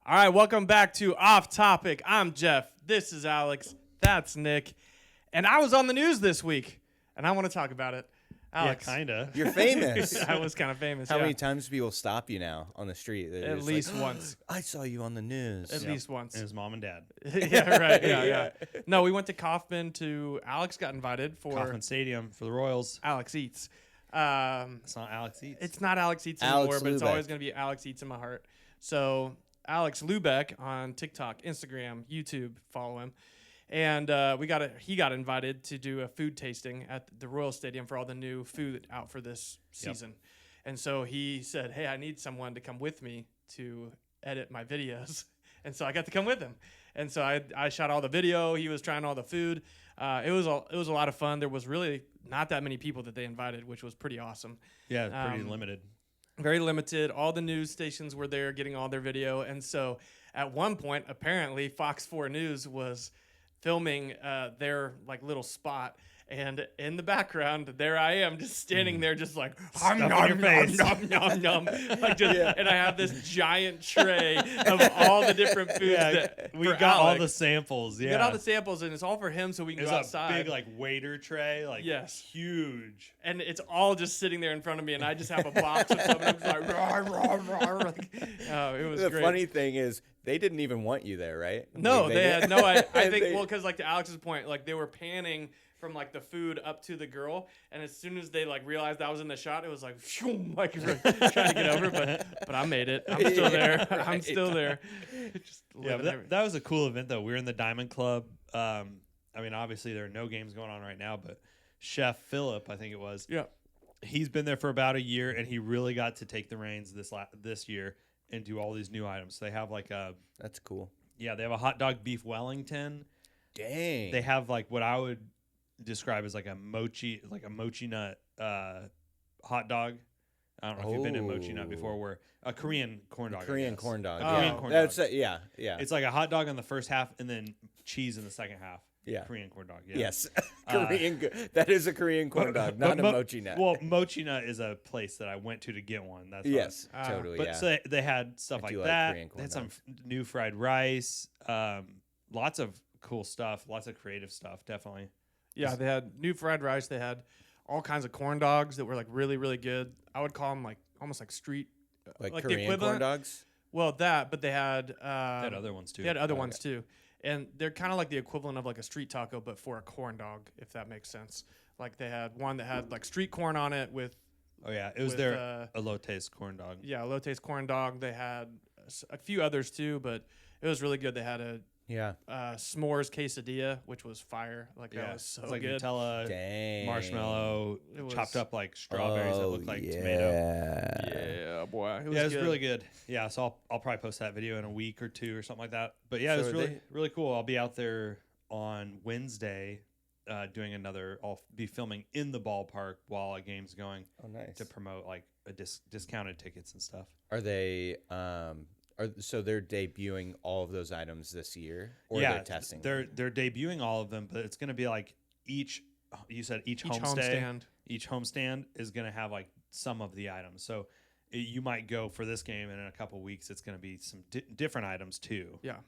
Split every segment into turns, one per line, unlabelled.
All right, welcome back to Off Topic. I'm Jeff. This is Alex. That's Nick. And I was on the news this week, and I want to talk about it. Alex.
Yeah, kind of.
You're famous.
I was kind of famous.
How many times do people stop you now on the street? They're
At
just
least
like,
once.
I saw you on the news.
At least once.
And his mom and dad.
Yeah, right. Yeah. No, we went to Kaufman to. Alex got invited for
Kauffman Stadium for the Royals.
Alex Eats.
It's not Alex Eats.
It's not Alex Eats
Alex
anymore, but it's
Lubeck.
always going to be Alex Eats in my heart. So Alex Lubeck on TikTok, Instagram, YouTube, follow him. And he got invited to do a food tasting at the Royal Stadium for all the new food out for this season. And so he said, hey, I need someone to come with me to edit my videos. And so I got to come with him. And so I shot all the video. He was trying all the food. It was a lot of fun. There was really not that many people that they invited, which was pretty awesome.
Yeah, pretty limited.
Very limited. All the news stations were there getting all their video. And so at one point, apparently, Fox 4 News was filming their like little spot. And in the background, there I am, just standing there, just like,
Stuff in your face.
nom. Like and I have this giant tray of all the different foods.
Yeah, we got all the samples. Yeah,
We got all the samples, and it's all for him, so we can
It
go
was
outside.
a big like waiter tray, like huge.
And it's all just sitting there in front of me, and I just have a box of stuff, and I'm just like, rah. Like, it was
The
great.
funny thing is, they didn't even want you there, right?
No,
Like,
they had no. I think
they-
well, because like to Alex's point, like they were panning from like the food up to the girl, and as soon as they like realized I was in the shot, it was like, phew, like trying to get over, but I made it. I'm still there. I'm
right.
still there. Just
Yeah,
living
but that was a cool event though. We were in the Diamond Club. I mean, obviously there are no games going on right now, but Chef Philip, I think it was.
Yeah.
He's been there for about a year, and he really got to take the reins this year and do all these new items. They have like
That's cool.
they have a hot dog beef Wellington.
Dang.
They have like what I would describe as like a mochi nut hot dog. I don't know if you've been in mochi nut before, where a Korean corn dog.
Korean corn dog.
Oh.
Yeah.
Corn
That's
dog.
yeah.
It's like a hot dog in the first half and then cheese in the second half.
Yeah.
Korean corn dog. Yeah.
Yes. That is a Korean corn dog, not a mochi nut.
Well, mochi nut is a place that I went to get one. That's what
yes,
Ah.
totally.
But
yeah.
so they had stuff
I
like
do like
that.
Korean corn
They had some
dogs.
new fried rice. Lots of cool stuff. Lots of creative stuff. Definitely.
Yeah, they had new fried rice. They had all kinds of corn dogs that were like really, really good. I would call them like almost like street,
like
the
Korean corn
equivalent.
dogs.
Well, that, but they had
They had other ones too.
They had other ones too, and they're kind of like the equivalent of like a street taco, but for a corn dog, if that makes sense. Like they had one that had like street corn on it with
Oh yeah, it was
with,
their elotes corn dog.
elotes corn dog. They had a few others too, but it was really good. They had a
Yeah.
s'mores quesadilla, which was fire. Like that was so
it's like
good.
Nutella,
Dang.
marshmallow,
It was-
chopped up like strawberries that looked like tomato.
Yeah, boy, it was,
Yeah, it was
good.
really good. Yeah, so I'll probably post that video in a week or two or something like that. But yeah, it
So
was
are
really
they-
really cool. I'll be out there on Wednesday doing another. I'll be filming in the ballpark while a game's going
Oh, nice.
to promote like a discounted tickets and stuff.
Are they? So they're debuting all of those items this year, or
yeah,
they're testing?
They're debuting all of them, but it's going to be like each. You said each
Each
homestay.
homestand.
Each homestand is going to have like some of the items. So you might go for this game, and in a couple weeks, it's going to be some different items too.
Yeah.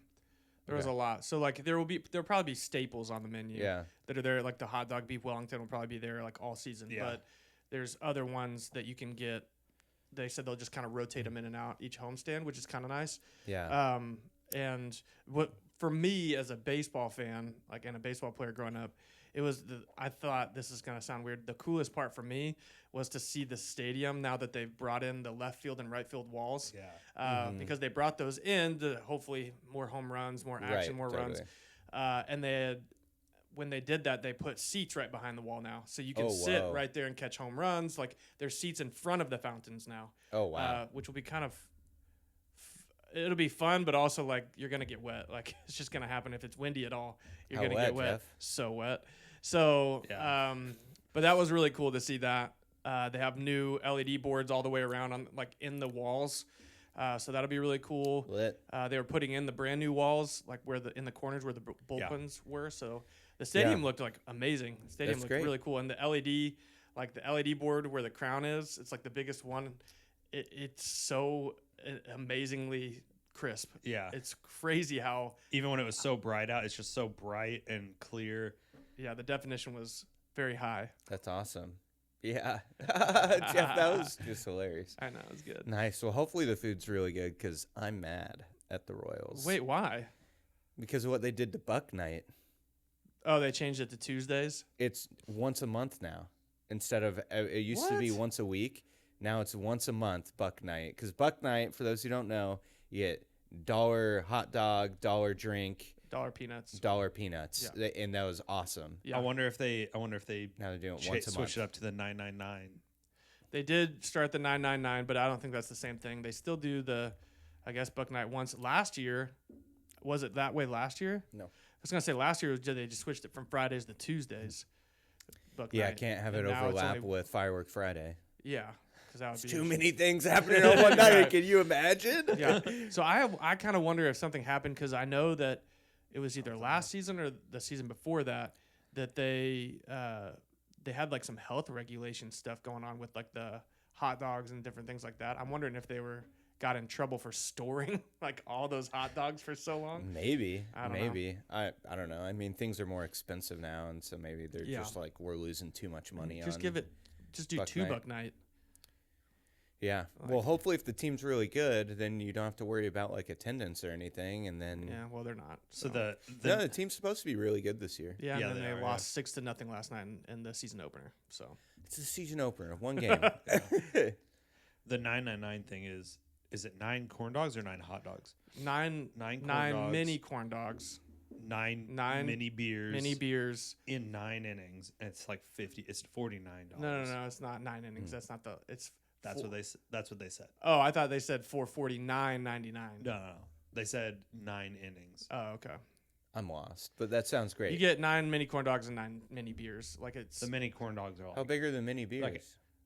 There was a lot. So like there'll probably be staples on the menu
Yeah.
that are there. Like the hot dog beef Wellington will probably be there like all season.
Yeah.
But there's other ones that you can get. They said they'll just kind of rotate them in and out each homestand, which is kind of nice.
Yeah.
And what for me as a baseball fan, like and a baseball player growing up, I thought this is gonna sound weird. The coolest part for me was to see the stadium now that they've brought in the left field and right field walls.
Yeah.
Because they brought those in to hopefully more home runs, more action,
Right,
more runs. And when they did that, they put seats right behind the wall now, so you can
Oh,
sit
whoa.
right there and catch home runs. Like there's seats in front of the fountains now.
Oh, wow.
Which will be kind of it'll be fun, but also like you're gonna get wet. Like it's just gonna happen if it's windy at all. You're
How
gonna
wet,
get wet.
Jeff?
So wet. So
Yeah.
but that was really cool to see that. They have new LED boards all the way around on like in the walls. So that'll be really cool.
Lit.
They were putting in the brand new walls, like in the corners where the bullpens were. So the stadium looked like amazing. The stadium
That's
looked
great.
really cool, and the LED, like the LED board where the crown is, it's like the biggest one. It's so amazingly crisp.
Yeah.
It's crazy how
Even when it was so bright out, it's just so bright and clear.
the definition was very high.
That's awesome. Yeah. Jeff, that was just hilarious.
I know, it was good.
Nice. Well, hopefully the food's really good because I'm mad at the Royals.
Wait, why?
Because of what they did to Buck Night.
Oh, they changed it to Tuesdays?
It's once a month now. Instead of, it used to be
What?
once a week. Now it's once a month, Buck Night. Because Buck Night, for those who don't know, you get $1 hot dog, $1 drink,
$1 peanuts.
$1 peanuts.
Yeah.
And that was awesome.
Yeah.
I wonder if they
Now they're doing it once a month.
switch it up to the 999.
They did start the 999, but I don't think that's the same thing. They still do the, I guess, Buck Night once. Last year, was it that way last year?
No.
I was going to say last year they just switched it from Fridays to Tuesdays. Buck
Yeah,
Night.
can't have
And
it
now it's
overlap
only-
with Firework Friday.
Yeah, because that would be
Too many things happening on one night.
Right.
Can you imagine?
Yeah. So I kind of wonder if something happened because I know that it was either last season or the season before that they had like some health regulation stuff going on with like the hot dogs and different things like that. I'm wondering if they got in trouble for storing like all those hot dogs for so long.
Maybe.
I don't know.
Maybe. I don't know. I mean, things are more expensive now, and so maybe they're
Yeah.
just like, we're losing too much money on
Just do
Buck
2
Night.
Buck Night.
Yeah. Well, hopefully if the team's really good, then you don't have to worry about like attendance or anything, and then
Yeah, well they're not.
So
no, the team's supposed to be really good this year.
Yeah,
Yeah,
and then
they
they
are,
lost 6-0 last night in the season opener. So
It's a season opener, one game.
the 999 thing is it 9 corn dogs or 9 hot dogs?
9
9 corn dogs,
mini corn dogs,
9
9
mini beers,
mini beers.
in 9 innings. And it's like it's $49.
No, it's not 9 innings. That's not it's.
That's what they said.
Oh, I thought they said $449.99.
No. They said 9 innings.
Oh, okay.
I'm lost, but that sounds great.
You get 9 mini corn dogs and 9 mini beers. Like it's
The mini corn dogs are like,
How big are the mini beers?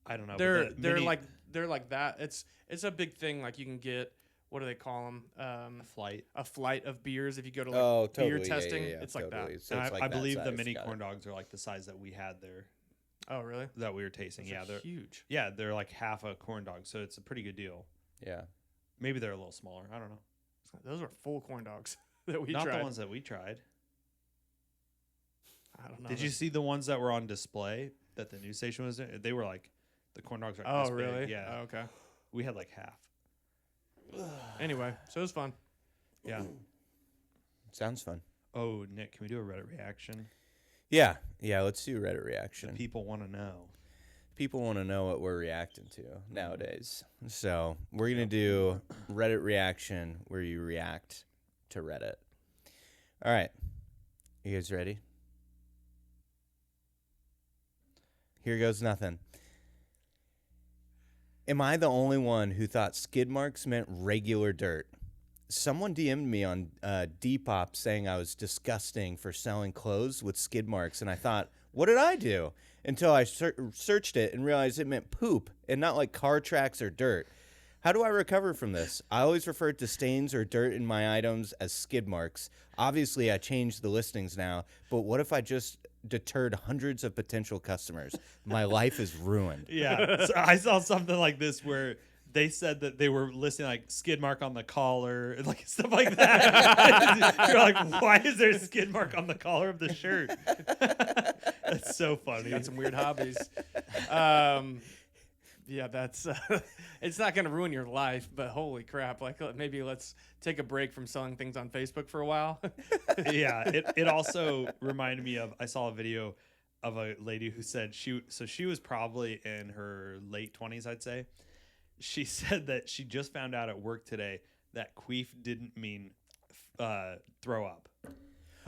I don't know.
they're
but the mini,
they're like that. It's a big thing. Like you can get, what do they call them?
flight.
A flight of beers if you go to like
Oh, totally.
beer
Yeah,
testing.
yeah,
It's
totally.
like that.
So
And
it's like
I
that
believe the
size.
mini
Got
corn
it.
dogs are like the size that we had there,
Oh, really?
that we were tasting.
Those
Yeah,
are
they're
huge.
yeah, they're like half a corn dog, so it's a pretty good deal.
Yeah.
Maybe they're a little smaller. I don't know.
Those are full corn dogs that we
Not
tried.
the ones that we tried.
I don't know.
Did you see the ones that were on display that the news station was in? They were like, the corn dogs are
Oh,
this big.
really?
Yeah.
Oh, okay.
We had like half.
Anyway, so it was fun.
Yeah.
Sounds fun.
Oh, Nick, can we do a Reddit reaction?
Yeah. Let's do Reddit
The
reaction.
people want to know.
People want to know what we're reacting to nowadays. So we're going to do Reddit reaction where you react to Reddit. All right. You guys ready? Here goes nothing. Am I the only one who thought skid marks meant regular dirt? Someone DM'd me on Depop saying I was disgusting for selling clothes with skid marks, and I thought, what did I do? Until I searched it and realized it meant poop and not like car tracks or dirt. How do I recover from this? I always referred to stains or dirt in my items as skid marks. Obviously, I changed the listings now, but what if I just deterred hundreds of potential customers? My life is ruined.
Yeah. So I saw something like this where they said that they were listing like skid mark on the collar and like stuff like that. You're like, why is there a skid mark on the collar of the shirt? That's so funny.
Got some weird hobbies. Yeah, that's it's not going to ruin your life, but holy crap. Like maybe let's take a break from selling things on Facebook for a while.
Yeah, it also reminded me of, I saw a video of a lady who said she was probably in her late 20s, I'd say. She said that she just found out at work today that queef didn't mean throw up.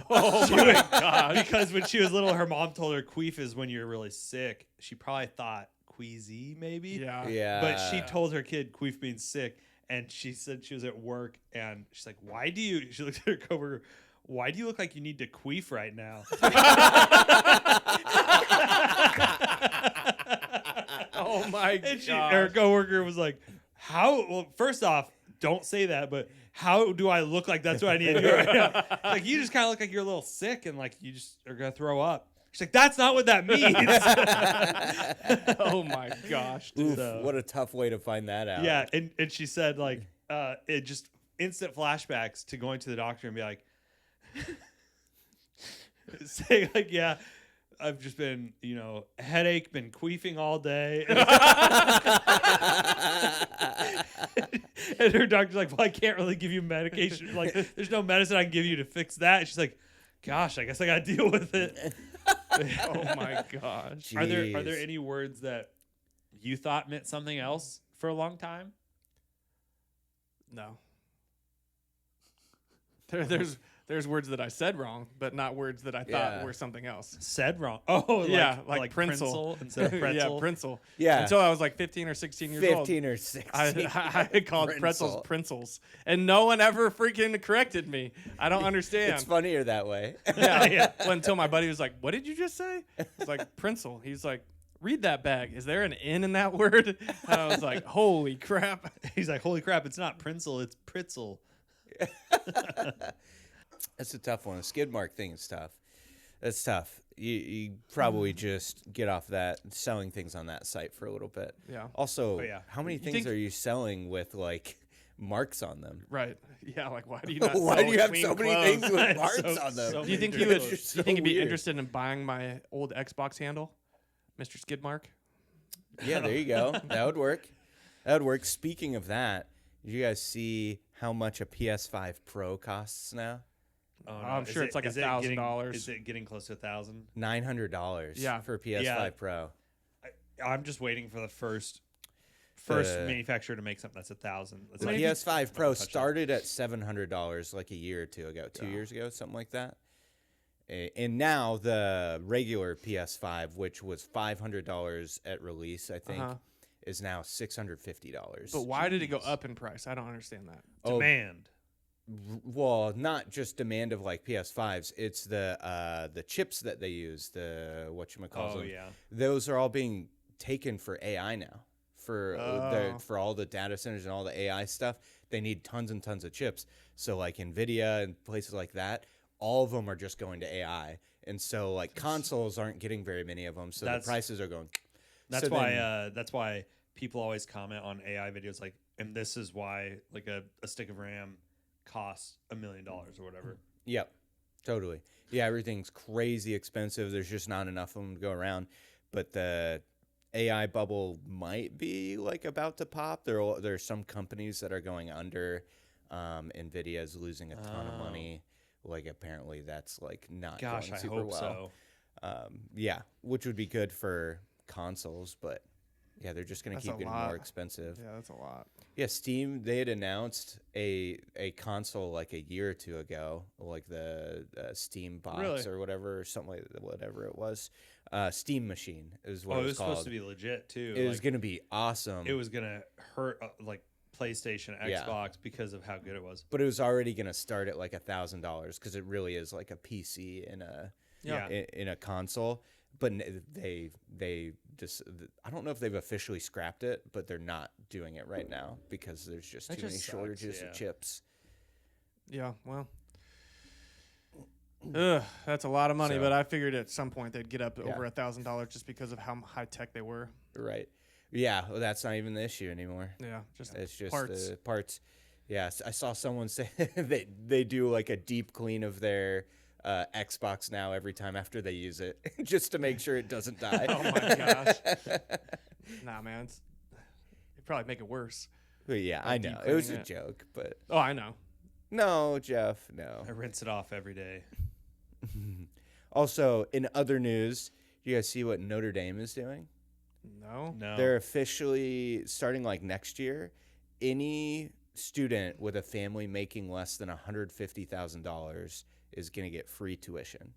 Oh my gosh.
Because when she was little, her mom told her queef is when you're really sick. She probably thought queasy maybe.
Yeah.
Yeah.
But she told her kid queef means sick, and she said she was at work, and she's like, she looked at her coworker, why do you look like you need to queef right now?
Oh my
And
god.
her coworker was like, well, first off, don't say that, but how do I look like that's what I need to do right now? Like, you just kind of look like you're a little sick and like you just are going to throw up. She's like, that's not what that means.
Oh my gosh. Dude.
Oof, what a tough way to find that out.
Yeah, and she said like it just instant flashbacks to going to the doctor and be like, saying like, yeah, I've just been, headache, been queefing all day. And her doctor's like, well, I can't really give you medication. Like, there's no medicine I can give you to fix that. And she's like, gosh, I guess I got to deal with it.
Oh my gosh.
Are there
Jeez.
any words that you thought meant something else for a long time?
No. There's words that I said wrong, but not words that I thought
Yeah.
were something else.
Said wrong. Oh,
Yeah,
like
like
Prinzel instead of pretzel.
Yeah, Prinzel.
Yeah.
Until I was like 15 or 16 years old.
15 or 16.
I called pretzels
Prinzel.
Princels, and no one ever freaking corrected me. I don't understand.
It's funnier that way.
Yeah. Well, until my buddy was like, "What did you just say?" It's like Prinzel. He's like, "Read that bag. Is there an N in that word?" And I was like, "Holy crap!"
He's like, holy crap, it's not Prinzel, it's Pritzel.
That's a tough one. The skid mark thing is tough. That's tough. You probably just get off that, selling things on that site for a little bit.
Yeah.
Also,
Oh, yeah.
how many
You
things
think-
are you selling with like marks on them?
Right. Yeah. Like, why do you not?
Why
sell
do you have
clean
so many
clothes?
things with
It's
marks
so-
on them?
so
Do you think
many
he would?
clothes.
Do
It's
you think
so
he'd be
weird.
interested in buying my old Xbox handle, Mr. Skidmark?
Yeah, there you go. That would work. That would work. Speaking of that, did you guys see how much a PS5 Pro costs now?
Oh,
I'm sure it's like
is it getting-
$1,000.
Is it getting close to $1,000?
$900
Yeah.
for a PS5
Yeah.
Pro.
I'm just waiting for the first
The-
manufacturer to make something that's $1,000. It's
The
like-
PS5 Pro
touch that.
started at $700 like a year or two ago, 2 years ago, something like that. And now the regular PS5, which was $500 at release, I think,
Uh-huh.
is now $650.
But why did it go
Jeez.
up in price? I don't understand that.
Oh,
demand.
well, not just demand of like PS5s. It's the chips that they use. The whatchamacallit.
Oh, yeah.
Those are all being taken for AI now. For
Oh.
for all the data centers and all the AI stuff, they need tons and tons of chips. So like Nvidia and places like that, all of them are just going to AI. And so like consoles aren't getting very many of them. So the
That's-
prices are going.
That's
So
why.
then-
That's why people always comment on AI videos like, and this is why like a stick of RAM costs $1 million or whatever.
Yep, totally. Yeah, everything's crazy expensive. There's just not enough of them to go around. But the AI bubble might be like about to pop. There are some companies that are going under. Nvidia is losing a ton of
Oh.
money. Like apparently that's like not
Gosh,
going
I
super
hope
well.
so.
Yeah, which would be good for consoles, but yeah, they're just going to
That's
keep
a
getting
lot.
more expensive.
Yeah, that's a lot.
Yeah, Steam, they had announced a console like a year or two ago, like the Steam box
Really?
or whatever, or something like that, whatever it was. Steam Machine is what
Oh,
it
it
was
was
called.
supposed to be legit too.
It was
Like,
going to be awesome.
it was gonna hurt like PlayStation,
Yeah.
Xbox because of how good it was.
but it was already going to start at like $1,000 because it really is like a PC in a
Yeah.
in a console. But they just, I don't know if they've officially scrapped it, but they're not doing it right now because there's just
That
too many
just sucks,
shortages
yeah.
of chips.
Yeah, well. Ugh, that's a lot of money,
So-
but I figured at some point they'd get up
Yeah.
over $1,000 just because of how high tech they were.
Right. Yeah, well, that's not even the issue anymore.
Yeah, just
It's just
parts.
the parts. Yes, I saw someone say they do like a deep clean of their Xbox now every time after they use it, just to make sure it doesn't die.
Oh my gosh. Nah, man, it'd probably make it worse.
But yeah,
Like
I
deep
know it was a
cleaning it.
joke, but
Oh, I know.
no, Jeff, no.
I rinse it off every day.
Also, in other news, you guys see what Notre Dame is doing?
No.
No.
They're officially starting like next year. Any student with a family making less than $150,000 is going to get free tuition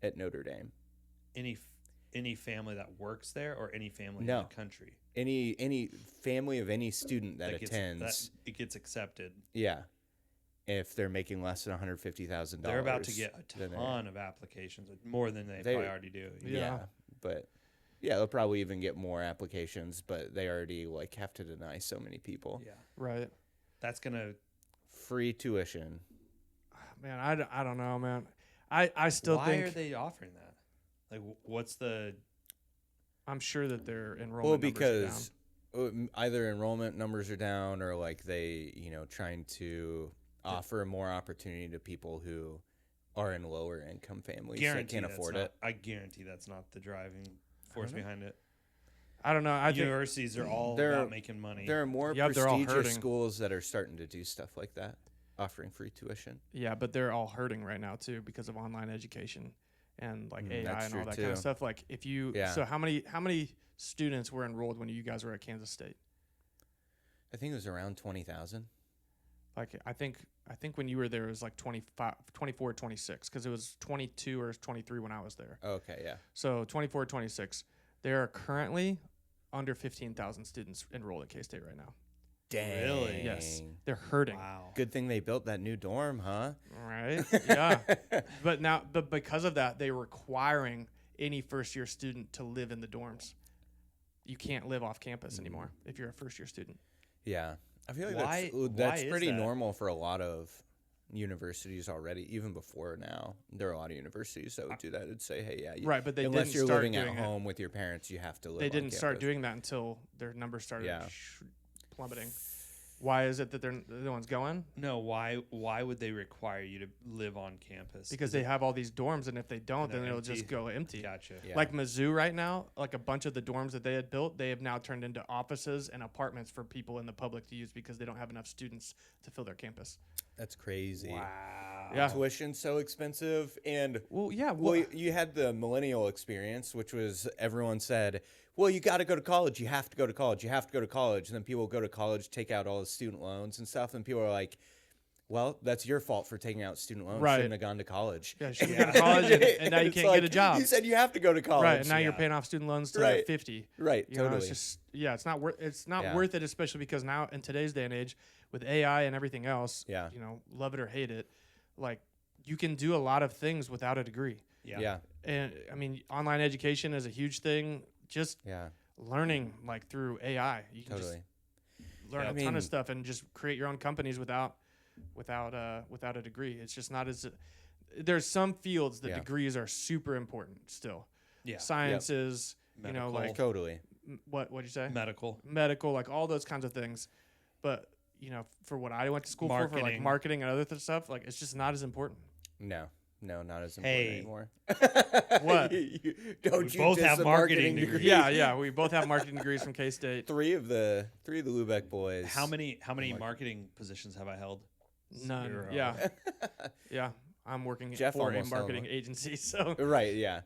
at Notre Dame.
Any family that works there or any family
No.
in the country
Any family of any student that
gets,
attends,
it gets accepted.
yeah, if they're making less than $150,000,
They're about to get a
then they're-
ton of applications, more than they
They-
probably already do.
Yeah.
Yeah.
But yeah, they'll probably even get more applications, but they already like have to deny so many people.
Yeah.
Right.
That's gonna.
Free tuition.
Man, I don't know, man. I still
Why
think
are they offering that? Like, what's the?
I'm sure that their enrollment
Well,
numbers are
because either enrollment numbers are down or like they, trying to offer more opportunity to people who are in lower income families that can't afford it.
I guarantee that's not the driving force behind it.
I don't know. I think
Universities are all about making money.
There are more
Yep, they're all
prestigious
hurting.
schools that are starting to do stuff like that, offering free tuition.
yeah, but they're all hurting right now too because of online education and like AI
that's
and all
true,
that kind of
too.
stuff. Like if you,
Yeah.
so how many students were enrolled when you guys were at Kansas State?
I think it was around 20,000.
Like I think when you were there it was like 25, 24, 26 because it was 22 or 23 when I was there.
Okay, yeah.
So 24, 26. There are currently under 15,000 students enrolled at K-State right now.
Dang.
Really?
Yes. They're hurting.
Wow.
Good thing they built that new dorm, huh?
Right? Yeah. But because of that, they're requiring any first-year student to live in the dorms. You can't live off campus anymore if you're a first-year student.
Yeah. I feel like
Why
that's
is
pretty
that?
normal for a lot of universities already, even before now. There are a lot of universities that would do that. It'd say, hey, yeah,
Right, but they
unless
didn't
you're
start
living at
doing it.
home with your parents, you have to live
They
on
didn't start
campus.
doing that until their numbers started
Yeah.
plummeting. Why is it that they're the ones going?
No, why would they require you to live on campus?
Because
Is
they
it-
have all these dorms, and if they don't,
they're
then it'll
empty.
just go empty.
Gotcha.
Yeah.
Like Mizzou right now, like a bunch of the dorms that they had built, they have now turned into offices and apartments for people in the public to use because they don't have enough students to fill their campus.
That's crazy.
Wow.
Yeah.
Tuition's so expensive. And
Well, yeah.
well, you had the millennial experience, which was everyone said, well, you got to go to college. You have to go to college. You have to go to college. And then people go to college, take out all the student loans and stuff. And people are like, well, that's your fault for taking out student loans.
Right.
Shouldn't have gone to college.
Yeah, shouldn't go to college, and now you
It's
can't
like,
get a job.
You said you have to go to college.
Right, and now you're
yeah.
paying off student loans to
Right.
50.
Right,
You know,
totally.
it's just it's not worth
Yeah.
worth it, especially because now in today's day and age with AI and everything else,
Yeah.
love it or hate it, like you can do a lot of things without a degree.
Yeah.
And I mean, online education is a huge thing. Just
Yeah.
learning like through AI, you can
Totally.
just learn
Yeah,
a
I
ton
mean-
of stuff and just create your own companies without a degree. It's just not as there's some fields that
Yeah.
degrees are super important still.
Yeah.
Sciences,
Medical.
like
Totally.
what'd you say?
Medical.
Medical, like all those kinds of things. But for what I went to school for like
Marketing.
marketing and other stuff, like it's just not as important.
No, not as important
Hey.
anymore.
What?
Don't
We
you
both
diss
have
the
marketing degrees.
Yeah, we both have marketing degrees from K-State.
Three of the Lubeck boys.
How many marketing positions have I held?
None.
Zero.
Yeah, yeah. I'm working
Jeff
for a
almost held
marketing
one.
agency, so
Right. Yeah.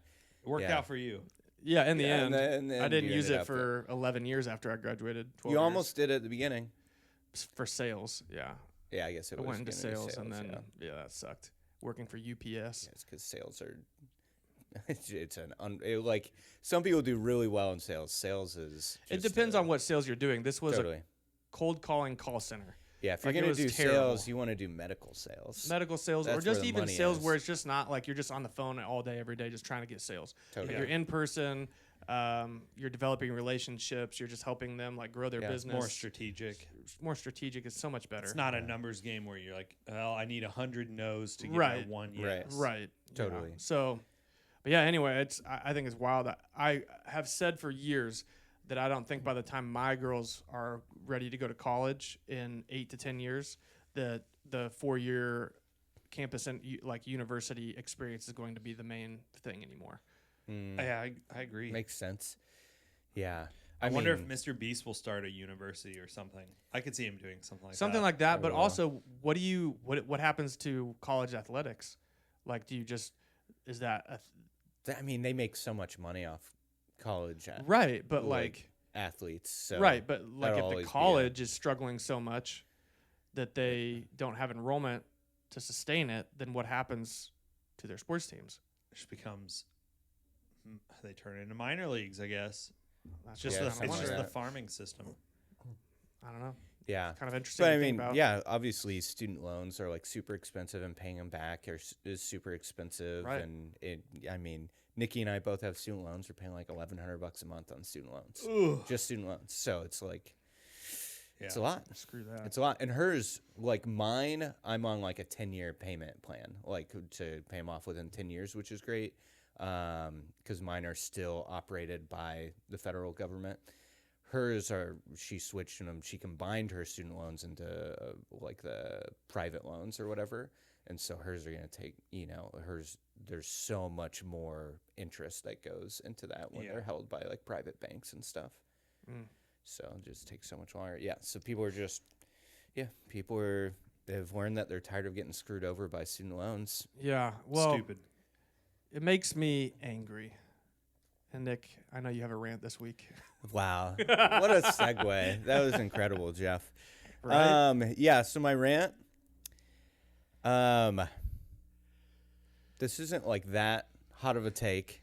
It worked
Yeah.
out for you.
yeah. In the
Yeah,
end,
and then
I didn't
you
use
ended
it
up
for 11 years after I graduated. 12
You
years.
almost did at the beginning.
For sales. Yeah,
Yeah, I guess it
I
was.
went into
gonna be
sales, and then
yeah.
that sucked. Working for UPS.
Yeah, it's because sales are. It's like some people do really well in sales. Sales is.
It
just,
depends on what sales you're doing. This was
Totally.
a cold calling call center.
Yeah, if you're
like, it
gonna
was
do
terrible.
sales, you want to do medical sales.
Medical sales, or
That's where
just
the
even
money
sales
is.
where it's just not like you're just on the phone all day, every day, just trying to get sales.
Totally.
Like you're in person, you're developing relationships, you're just helping them like grow their
Yeah,
business.
More strategic.
More strategic is so much better.
It's not a numbers game where you're like, well, I need 100 no's to get
Right.
my one
Right.
yes.
Right.
Totally.
Yeah. So, but yeah, anyway, I think it's wild. I have said for years that I don't think by the time my girls are ready to go to college in 8 to 10 years, that the 4-year campus and like university experience is going to be the main thing anymore.
Yeah, I agree.
Makes sense. Yeah.
I wonder
mean,
if Mr. Beast will start a university or something. I could see him doing something like that.
Something like that, but
will.
also what happens to college athletics? Like, do you just is that
I mean, they make so much money off college
right? But like
athletes. So
right, but like
that'll
if
always
the
be a-
college is struggling so much that they don't have enrollment to sustain it, then what happens to their sports teams?
It just becomes they turn into minor leagues, I guess.
That's
Just
Yeah,
what
the,
I'm
it's just
wondering.
the farming system.
I don't know.
Yeah.
Kind of interesting.
But
to
I
think
mean,
about.
yeah, obviously student loans are like super expensive, and paying them back is super expensive.
Right.
And I mean, Nikki and I both have student loans. We're paying like $1,100 a month on student loans, just student loans. So it's like, it's a lot.
Screw that.
It's a lot. And hers, like mine, I'm on like a 10-year payment plan, like to pay them off within 10 years, which is great. Because mine are still operated by the federal government. she switched them. She combined her student loans into like the private loans or whatever. And so hers are going to take, there's so much more interest that goes into that when they're held by like private banks and stuff. So it just takes so much longer. Yeah. So they've learned that they're tired of getting screwed over by student loans.
Yeah. Well,
Stupid.
It makes me angry. And Nick, I know you have a rant this week.
Wow. What a segue. That was incredible, Jeff.
Right?
Yeah, so my rant, this isn't like that hot of a take,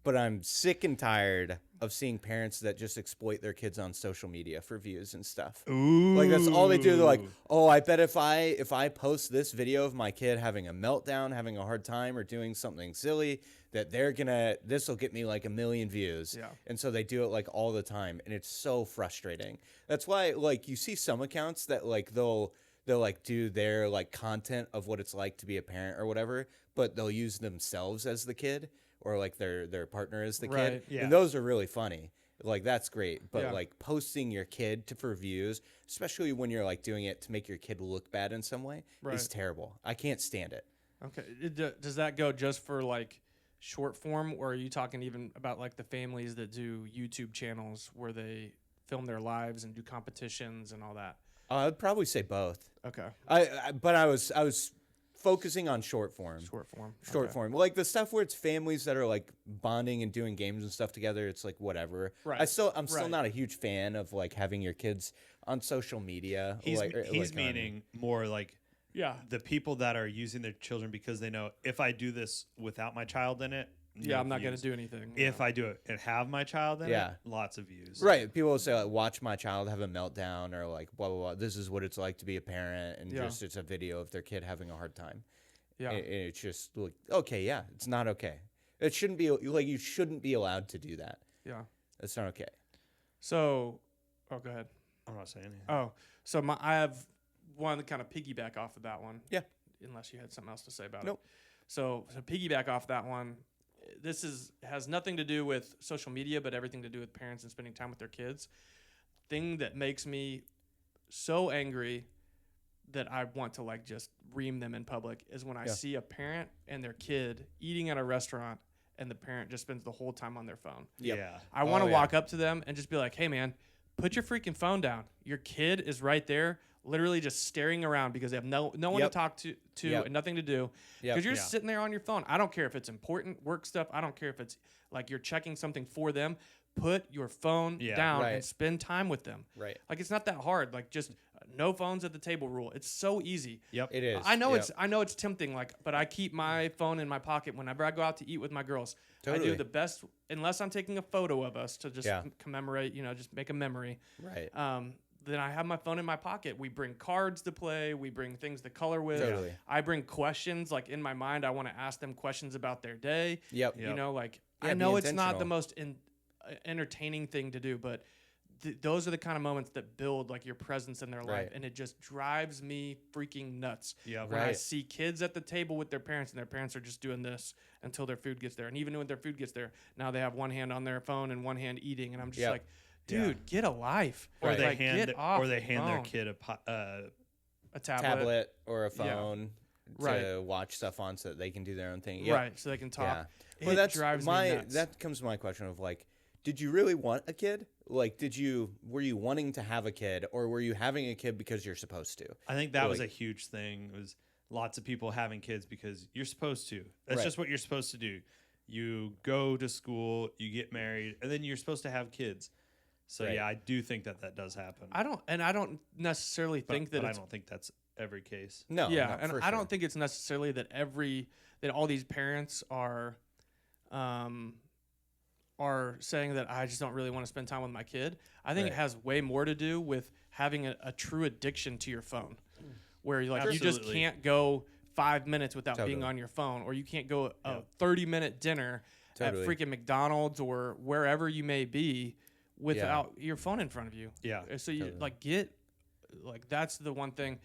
but I'm sick and tired of seeing parents that just exploit their kids on social media for views and stuff.
Ooh.
Like that's all they do. They're like, oh, I bet if I post this video of my kid having a meltdown, having a hard time, or doing something silly, that this will get me like 1 million views.
Yeah.
And so they do it like all the time, and it's so frustrating. That's why like you see some accounts that like they'll like do their like content of what it's like to be a parent or whatever, but they'll use themselves as the kid or like their partner as the
Right.
kid.
Yeah.
And those are really funny. Like that's great. But
Yeah.
like posting your kid for views, especially when you're like doing it to make your kid look bad in some way,
Right.
is terrible. I can't stand it.
Okay. Does that go just for like short form, or are you talking even about like the families that do YouTube channels where they film their lives and do competitions and all that?
I'd probably say both.
Okay.
But I was focusing on short form.
Short form.
Short
Okay.
form, like the stuff where it's families that are like bonding and doing games and stuff together. It's like whatever.
Right.
I'm still
Right.
not a huge fan of like having your kids on social media.
He's
like
meaning more like
Yeah.
the people that are using their children because they know if I do this without my child in it,
Yeah,
no
I'm not going
views.
to do anything.
If I do it and have my child in
Yeah.
it, lots of views.
right. People will say like, watch my child have a meltdown or like blah blah blah. This is what it's like to be a parent, and
Yeah.
just it's a video of their kid having a hard time.
Yeah.
And it's just like okay, yeah, it's not okay. It shouldn't be like you shouldn't be allowed to do that.
Yeah.
It's not okay.
So, go ahead.
I'm not saying anything.
Oh, so I have one to kind of piggyback off of that one.
Yeah.
Unless you had something else to say about
Nope.
it. So piggyback off that one. This has nothing to do with social media, but everything to do with parents and spending time with their kids. Thing that makes me so angry that I want to like just ream them in public is when I see a parent and their kid eating at a restaurant and the parent just spends the whole time on their phone.
Yep.
Yeah.
I want to
yeah.
walk up to them and just be like, hey, man, put your freaking phone down. Your kid is right there, literally just staring around because they have no one to
Yep.
talk to
Yep.
and nothing to do.
Yep.
Because you're
Yeah.
sitting there on your phone. I don't care if it's important work stuff. I don't care if it's like you're checking something for them. Put your phone
Yeah.
down
Right.
and spend time with them.
Right.
Like it's not that hard. Like just no phones at the table rule. It's so easy.
Yep.
It is.
I know
Yep.
I know it's tempting, like, but I keep my phone in my pocket whenever I go out to eat with my girls. I
Totally.
do the best, unless I'm taking a photo of us to just
Yeah.
commemorate, just make a memory.
Right.
Then I have my phone in my pocket. We bring cards to play. We bring things to color with.
Totally.
I bring questions, like in my mind, I want to ask them questions about their day.
Yep.
You know, like
Yeah,
I
be
know it's not the
intentional.
most entertaining thing to do, but those are the kind of moments that build like your presence in their life,
Right.
and it just drives me freaking nuts.
Yeah.
When I
Right.
see kids at the table with their parents, and their parents are just doing this until their food gets there, and even when their food gets there, now they have one hand on their phone and one hand eating, and I'm just
Yep.
like, dude, get a life.
Or
Right.
they
Like,
hand
get off
their
the phone.
kid
a tablet.
Tablet or a phone to
Right.
watch stuff on so that they can do their own thing. Yep.
Right, so they can talk.
Yeah. Well,
It
that's
drives
my
me nuts.
that comes to my question of like, did you really want a kid? Like, were you wanting to have a kid, or were you having a kid because you're supposed to?
I think that was a
Like-
huge thing. It was lots of people having kids because you're supposed to. That's
Right.
just what you're supposed to do. You go to school, you get married, and then you're supposed to have kids. So
Right.
yeah, I do think that does happen.
I don't necessarily think that
but I
it's
don't think that's every case.
No.
yeah,
not
and
for
I
sure.
don't think it's necessarily that all these parents are saying that I just don't really want to spend time with my kid. I think it
Right.
has way more to do with having a true addiction to your phone, where you just
Absolutely.
can't go 5 minutes without being
Totally.
on your phone, or you can't go a
Yeah.
30-minute dinner
Totally.
at freaking McDonald's or wherever you may be without your phone in front of you.
Yeah.
So you
Totally.
that's the one thing.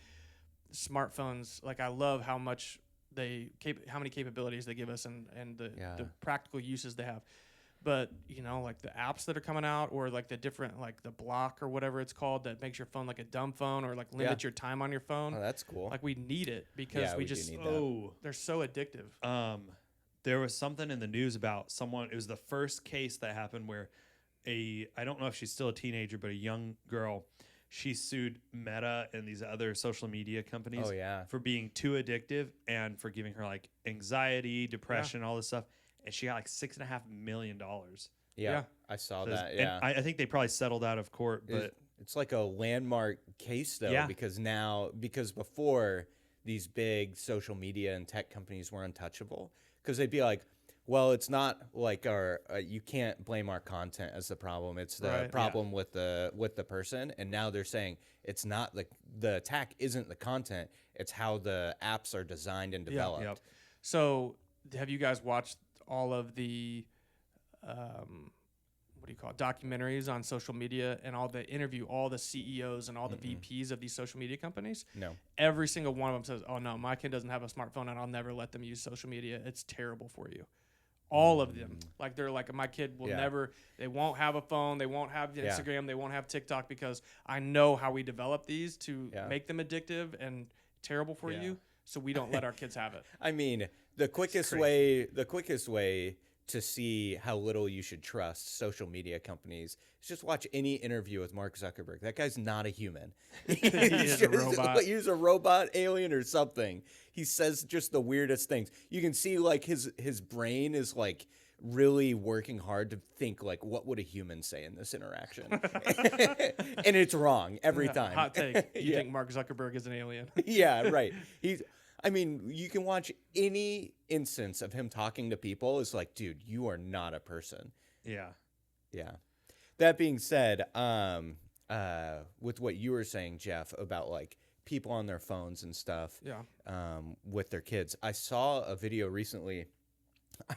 Smartphones, like I love how much how many capabilities they give us and the
Yeah.
practical uses they have. But like the apps that are coming out, or like the different, like the block or whatever it's called, that makes your phone like a dumb phone, or like limits your time on your phone.
Oh, that's cool.
Like we need it because
Yeah,
we
we do
just
need that.
they're so addictive.
There was something in the news about someone. It was the first case that happened where I don't know if she's still a teenager, but a young girl, she sued Meta and these other social media companies
Oh, yeah.
for being too addictive and for giving her like anxiety, depression, all this stuff. And she got like $6.5 million.
Yeah, I saw
So
that.
and
Yeah.
I think they probably settled out of court, but
It's like a landmark case, though,
Yeah.
because before these big social media and tech companies were untouchable, because they'd be like, well, it's not like you can't blame our content as the problem. It's the
Right.
problem with the person. And now they're saying it's not the attack isn't the content. It's how the apps are designed and developed.
Yep.
So have you guys watched all of the what do you call it, documentaries on social media, and all the interview all the CEOs and all the VPs of these social media companies?
No.
Every single one of them says, oh no, my kid doesn't have a smartphone and I'll never let them use social media. It's terrible for you. All of them. Like they're like, my kid will never, they won't have a phone, they won't have Instagram, they won't have TikTok, because I know how we develop these to make them addictive and terrible for you. So we don't let our kids have it.
I mean, the quickest way to see how little you should trust social media companies is just watch any interview with Mark Zuckerberg. That guy's not a human.
He's a robot.
He's a robot, alien, or something. He says just the weirdest things. You can see like his brain is like really working hard to think like, what would a human say in this interaction? And it's wrong every time.
Hot take. You think Mark Zuckerberg is an alien?
Yeah, right. I mean, you can watch any instance of him talking to people. It's like, dude, you are not a person.
Yeah.
Yeah. That being said, with what you were saying, Jeff, about like people on their phones and stuff, with their kids, I saw a video recently,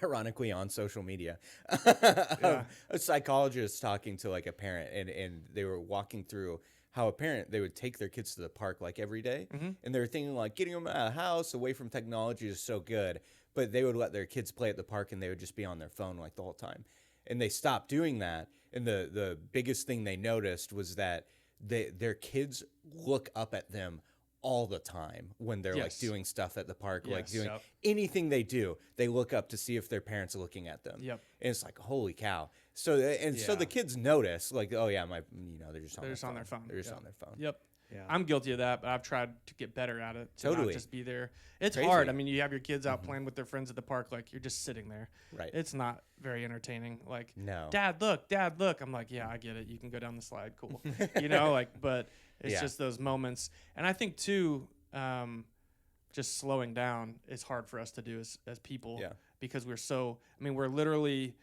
ironically on social media, of a psychologist talking to like a parent, and they were walking through how a parent, they would take their kids to the park like every day, and they were thinking like getting them out of the house away from technology is so good, but they would let their kids play at the park and they would just be on their phone like the whole time. And they stopped doing that. And the biggest thing they noticed was that their kids look up at them all the time when they're like doing stuff at the park, like doing anything they do, they look up to see if their parents are looking at them. And it's like, holy cow. So the kids notice, like, oh yeah, they're just on their phone. They're just on their phone.
Yep.
Yeah.
I'm guilty of that, but I've tried to get better at it. To
Totally.
not just be there. It's
Crazy.
hard. I mean, you have your kids out playing with their friends at the park, like you're just sitting there.
Right.
It's not very entertaining. Like,
no.
Dad, look. I'm like, yeah, I get it. You can go down the slide. Cool. But it's just those moments. And I think too, just slowing down is hard for us to do as people, because we're literally,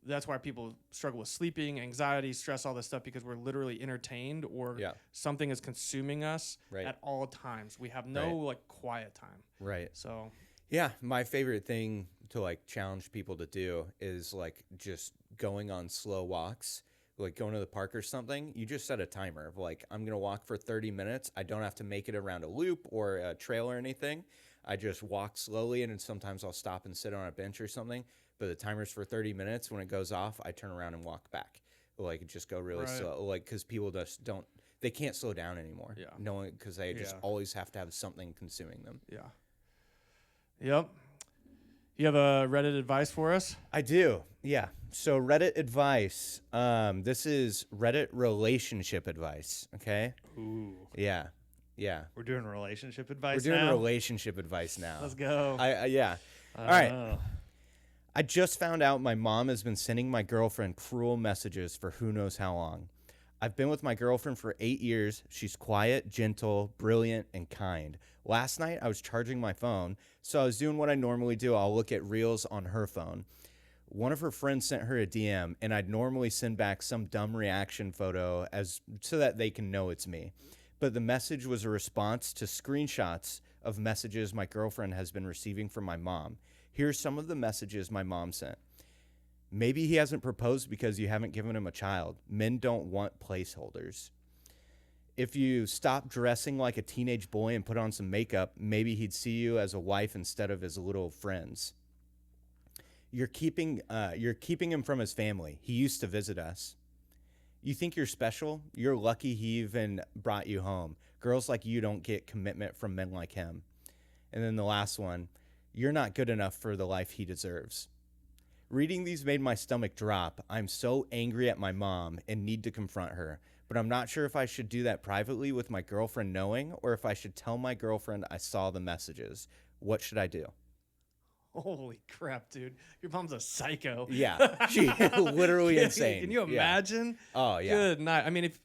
that's why people struggle with sleeping, anxiety, stress, all this stuff, because we're literally entertained, or something is consuming us at all times. We have no like quiet time.
Right.
So
yeah, my favorite thing to like challenge people to do is like just going on slow walks, like going to the park or something. You just set a timer of like, I'm going to walk for 30 minutes. I don't have to make it around a loop or a trail or anything. I just walk slowly, and then sometimes I'll stop and sit on a bench or something. But the timer's for 30 minutes. When it goes off, I turn around and walk back. Like, just go really slow. Like, because people just they can't slow down anymore. Yeah. Knowing, because they just always have to have something consuming them.
Yeah. Yep. You have a Reddit advice for us?
I do. Yeah. So Reddit advice. This is Reddit relationship advice. Okay.
Ooh.
Yeah. Yeah.
We're doing relationship advice.
We're doing relationship advice now.
Let's go.
Yeah. All right. I just found out my mom has been sending my girlfriend cruel messages for who knows how long. I've been with my girlfriend for 8 years. She's quiet, gentle, brilliant, and kind. Last night, I was charging my phone, so I was doing what I normally do. I'll look at reels on her phone. One of her friends sent her a DM, and I'd normally send back some dumb reaction photo so that they can know it's me. But the message was a response to screenshots of messages my girlfriend has been receiving from my mom. Here's some of the messages my mom sent. Maybe he hasn't proposed because you haven't given him a child. Men don't want placeholders. If you stop dressing like a teenage boy and put on some makeup, maybe he'd see you as a wife instead of as little friends. You're keeping him from his family. He used to visit us. You think you're special? You're lucky he even brought you home. Girls like you don't get commitment from men like him. And then the last one, you're not good enough for the life he deserves. Reading these made my stomach drop. I'm so angry at my mom and need to confront her, but I'm not sure if I should do that privately with my girlfriend knowing, or if I should tell my girlfriend I saw the messages. What should I do?
Holy crap, dude. Your mom's a psycho.
Yeah, she literally insane.
Can you imagine?
Yeah. Oh, yeah.
Good night. I mean, if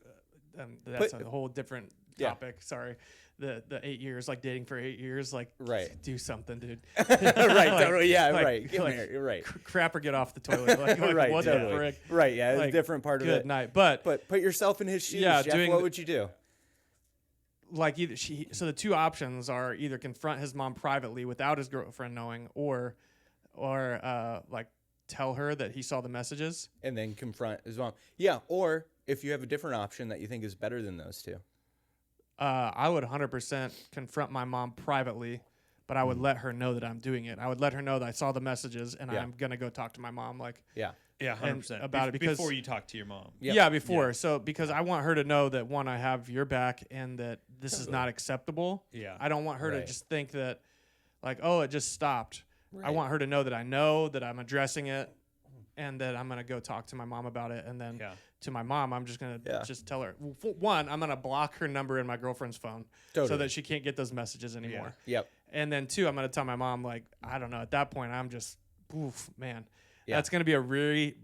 that's
But-
a whole different
Yeah.
topic. Sorry. The 8 years, like dating for 8 years, like
Right.
do something, dude.
Right, totally. Yeah,
like-
right. Get
like,
married, right.
Crap or get off the toilet. Like
Right,
what
totally.
the frick?
Right, yeah,
Like,
a different part of
Good
it.
night. But
But put yourself in his shoes,
Yeah,
Jeff.
doing
What
the-
would you do?
like either so the two options are either confront his mom privately without his girlfriend knowing, or like tell her that he saw the messages.
And then confront his mom. Yeah, or if you have a different option that you think is better than those two.
I would 100% confront my mom privately, but I would let her know that I'm doing it. I would let her know that I saw the messages and
Yeah.
I'm gonna go talk to my mom. Like,
Yeah.
Yeah, 100%.
about it because-
before you talk to your mom.
Yep.
yeah, before.
Yeah.
So because I want her to know that one, I have your back and that this is not acceptable.
Yeah.
I don't want her to
Right.
just think that, like, oh, it just stopped. I
Right.
want her to know that I'm addressing it, and that I'm gonna go talk to my mom about it, and then
Yeah.
to my mom, I'm just gonna
Yeah.
just tell her. Well, one, I'm gonna block her number in my girlfriend's phone so
Totally.
that she can't get those messages anymore.
Yep.
And then two, I'm gonna tell my mom, like, I don't know. At that point, I'm just, oof, man,
Yeah.
that's gonna be literally,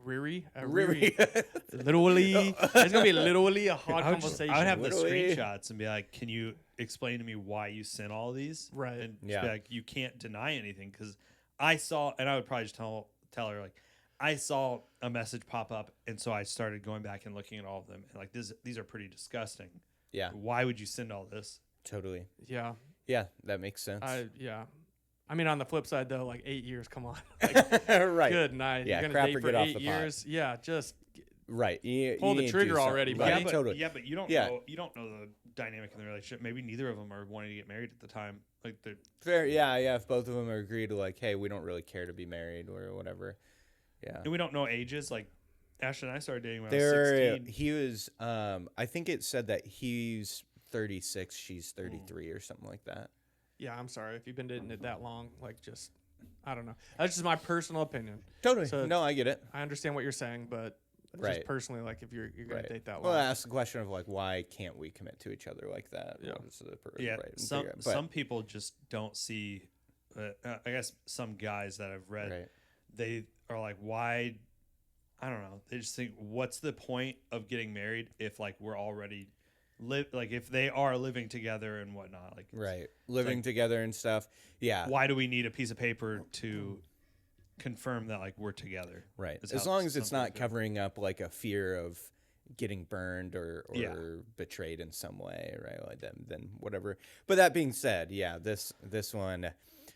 Really?
it's gonna be literally a hard
I would,
conversation.
I would have the
Literally.
screenshots and be like, "Can you explain to me why you sent all these?"
Right.
And just
Yeah.
be like, "You can't deny anything because I saw." And I would probably just tell her like, "I saw a message pop up, and so I started going back and looking at all of them, and like these are pretty disgusting.
Yeah,
Why would you send all this?"
totally.
yeah,
Yeah, that makes sense.
yeah. I mean, on the flip side, though, like 8 years, come on.
Right.
Good night.
Yeah,
You're gonna
crap
date
or
for
get off
8
the pot.
years. Yeah, just
Right. You
Pull the
need to
trigger
do something.
already,
Right,
buddy.
totally.
But you don't
Yeah.
know the dynamic in the relationship. Maybe neither of them are wanting to get married at the time. Like they're
Fair. Yeah, yeah. If both of them agree to like, hey, we don't really care to be married or whatever. Yeah.
and we don't know ages. Like Ashton and I started dating when I was
There,
16.
he was. I think it said that he's 36, she's 33, or something like that.
yeah. I'm sorry if you've been dating it that long. Like, just I don't know. That's just my personal opinion.
Totally.
So-
No, I get it.
I understand what you're saying, but
Right.
just personally, like if you're gonna
Right.
date that
Well,
long,
I asked the question of like, why can't we commit to each other like that?
Yeah.
What is the
Yeah,
right,
some
but-
some people just don't see. I guess some guys that I've read,
Right.
they are like, why? I don't know. They just think, what's the point of getting married if like we're already like if they are living together and whatnot? Like,
Right. Living together and stuff. Yeah.
why do we need a piece of paper to confirm that like we're together?
Right.
is
As
how
long as
some
it's not
people feel.
covering up like a fear of getting burned or
Yeah.
betrayed in some way, right? Like then whatever. But that being said, yeah, this one,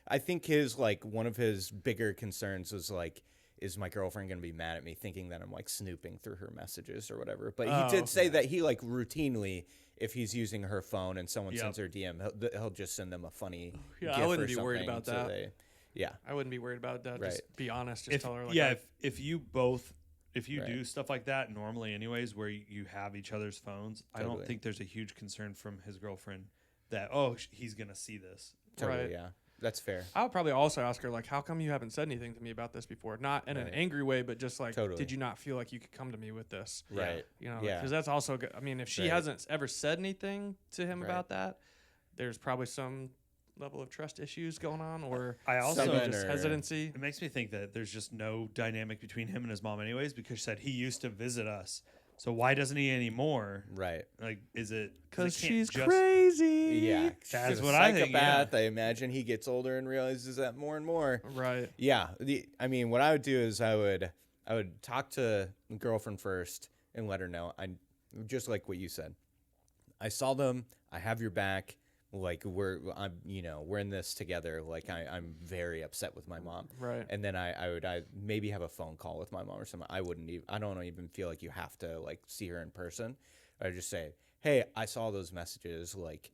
I think his like one of his bigger concerns was like, is my girlfriend gonna be mad at me thinking that I'm like snooping through her messages or whatever? But he
Oh,
did say
okay.
that he like routinely, if he's using her phone and someone
Yep.
sends her DM, he'll just send them a funny.
Yeah, I
GIF
wouldn't
or
be worried
something,
about
so
that.
Yeah.
I wouldn't be worried about that.
Right.
Just be honest. Just
If,
tell her like,
yeah, if you both if you
Right.
do stuff like that normally anyways where you have each other's phones, I
Totally.
don't think there's a huge concern from his girlfriend that he's gonna see this.
Totally.
Right.
Yeah. That's fair.
I would probably also ask her like, how come you haven't said anything to me about this before? Not in an
Right.
angry way, but just like,
Totally.
did you not feel like you could come to me with this?
Right.
You know,
Yeah.
because that's also good. I mean, if she
Right.
hasn't ever said anything to him
Right.
about that, there's probably some level of trust issues going on, or
I also
maybe
Something
just
or-
hesitancy.
It makes me think that there's just no dynamic between him and his mom, anyways, because she said he used to visit us. So why doesn't he anymore?
Right.
Like, is it
Because
it can't
she's
just-
crazy.
Yeah.
That's
she's a
what I think,
psychopath. I imagine he gets older and realizes that more and more.
Right.
Yeah. I mean, what I would do is I would talk to the girlfriend first and let her know. I just like what you said. I saw them. I have your back. Like we're in this together. Like I'm very upset with my mom.
Right.
And then I would maybe have a phone call with my mom or something. I don't even feel like you have to like see her in person. I just say, hey, I saw those messages. Like,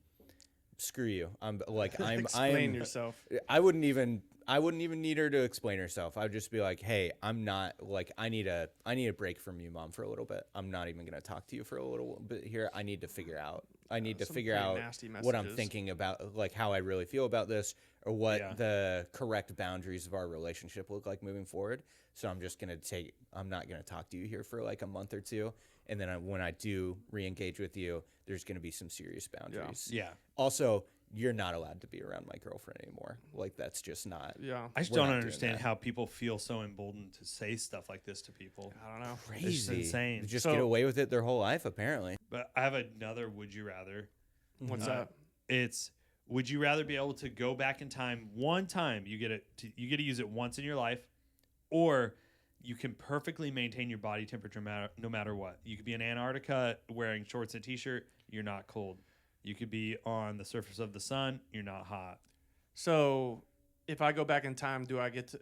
screw you. I'm
Explain yourself.
I wouldn't even I wouldn't even need her to explain herself. I would just be like, "Hey, I'm not like I need a break from you, Mom, for a little bit. I'm not even gonna talk to you for a little bit here. I need to figure out. I need to
Some
figure
pretty
out
nasty
what I'm
messages.
thinking about, like how I really feel about this, or what
Yeah.
the correct boundaries of our relationship look like moving forward. So I'm not gonna talk to you here for like a month or two, and then when I do re-engage with you, there's gonna be some serious boundaries.
Yeah.
Also, you're not allowed to be around my girlfriend anymore. Like that's just not.
Yeah.
I just
We're
don't
not doing
understand
that.
how people feel so emboldened to say stuff like this to people.
I don't know.
Crazy.
It's insane.
They just
So-
get away with it their whole life, apparently.
But I have another would you rather.
What's
Uh,
that?
It's would you rather be able to go back in time one time, you get to use it once in your life, or you can perfectly maintain your body temperature no matter what. You could be in Antarctica wearing shorts and t-shirt, you're not cold. You could be on the surface of the sun, you're not hot.
So if I go back in time,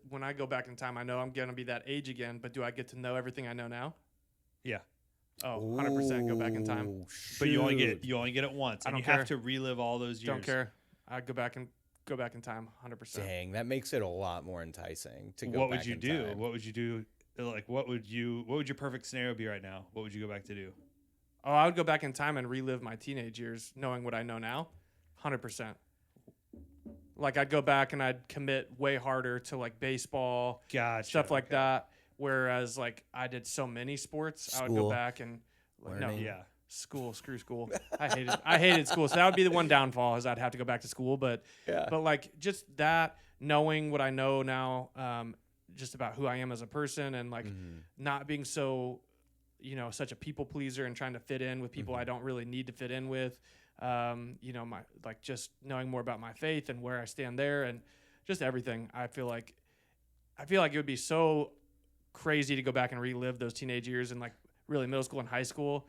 when I go back in time, I know I'm going to be that age again, but do I get to know everything I know now?
Yeah.
Oh, 100% go back in time.
Ooh,
But you only
shoot.
get it once.
I
And
don't
you
care.
have to relive all those years.
Don't care. I go back in time 100%.
Dang, that makes it a lot more enticing to go
What
back
would you
in
do?
time.
What would you do? Like what would your perfect scenario be right now? What would you go back to do?
Oh, I would go back in time and relive my teenage years knowing what I know now. 100%. Like I'd go back and I'd commit way harder to like baseball,
Gotcha.
stuff like that. Whereas like I did so many sports, I would go
School.
back and no,
Learning.
Yeah.
school, screw school. I hated school. So that would be the one downfall is I'd have to go back to school. But
Yeah.
like just that knowing what I know now, just about who I am as a person and like not being so, such a people pleaser and trying to fit in with people I don't really need to fit in with. My like just knowing more about my faith and where I stand there and just everything. I feel like it would be so crazy to go back and relive those teenage years and like really middle school and high school,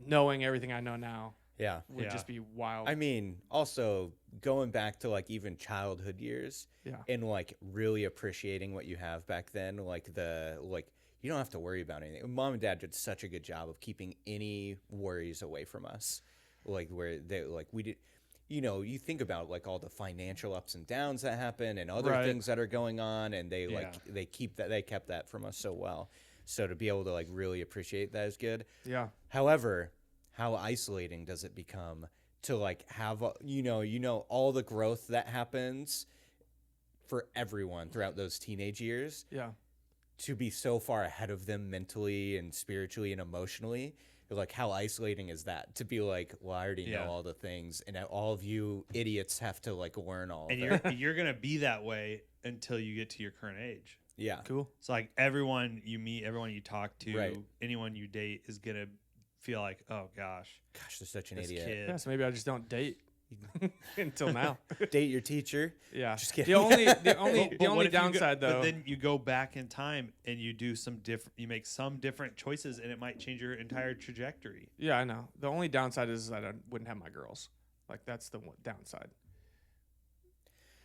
knowing everything I know now
Yeah.
would
Yeah.
just be wild.
I mean, also going back to like even childhood years
Yeah.
and like really appreciating what you have back then, like you don't have to worry about anything. Mom and Dad did such a good job of keeping any worries away from us. Like where they like we did, you think about like all the financial ups and downs that happen and other
Right.
things that are going on, and they
Yeah.
they kept that from us so well. So to be able to like really appreciate that is good.
Yeah.
However, how isolating does it become to like have all the growth that happens for everyone throughout those teenage years,
Yeah.
to be so far ahead of them mentally and spiritually and emotionally? Like how isolating is that to be like, well, I already
Yeah.
know all the things and all of you idiots have to like learn all
And
of it.
you're gonna be that way until you get to your current age.
Yeah.
Cool.
It's like everyone you meet, everyone you talk to,
Right.
anyone you date is gonna feel like, oh gosh,
Gosh, they're such an
this
idiot.
kid.
Yeah. So maybe I just don't date until now.
Date your teacher.
Yeah.
Just kidding.
The only
But
the
what
only
if you go-
downside though.
But then you go back in time and you do you make some different choices, and it might change your entire trajectory.
Yeah, I know. The only downside is that I wouldn't have my girls. Like that's the downside.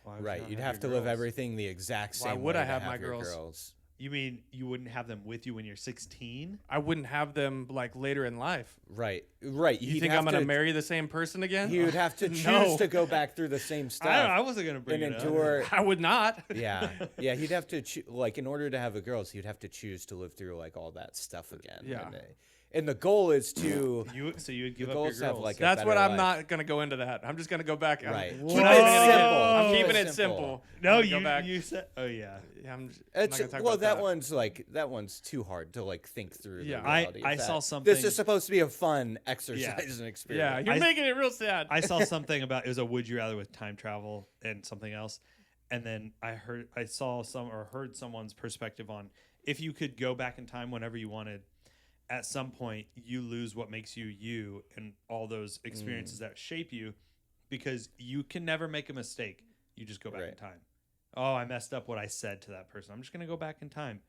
Why would you
Right.
not
You'd have to
your
live
girls?
everything the exact
Why
same
would
way
I
to
have my
your
girls?
You mean you wouldn't have them with you when you're 16?
I wouldn't have them like later in life.
Right.
You
He'd
think
have
I'm gonna
to-
marry the same person again?
He would have to choose
No.
to go back through the same stuff
I wasn't gonna bring
and
it
endure.
up.
I would not.
Yeah, he'd have to like in order to have a girls, he'd have to choose to live through like all that stuff again.
Yeah.
And the goal is to
So you would give
The
up your
goals have,
girls.
like, a
That's what
better
I'm
life.
not gonna go into that. I'm just gonna go back.
right.
I'm,
Keep
Whoa.
it simple.
I'm
Keep
keeping it simple.
no,
I'm gonna go back.
you said. Oh yeah.
Yeah, I'm not
It's,
gonna talk
well,
about
that one's too hard to like think through.
Yeah.
The
I
reality of
saw
that.
something.
This is supposed to be a fun exercise and
Yeah,
experience.
you're
I-
making it real sad.
I saw something about it was a would you rather with time travel and something else, and then I saw heard someone's perspective on if you could go back in time whenever you wanted. At some point, you lose what makes you you and all those experiences that shape you, because you can never make a mistake. You just go back in
Right.
time. Oh, I messed up what I said to that person. I'm just gonna go back in time.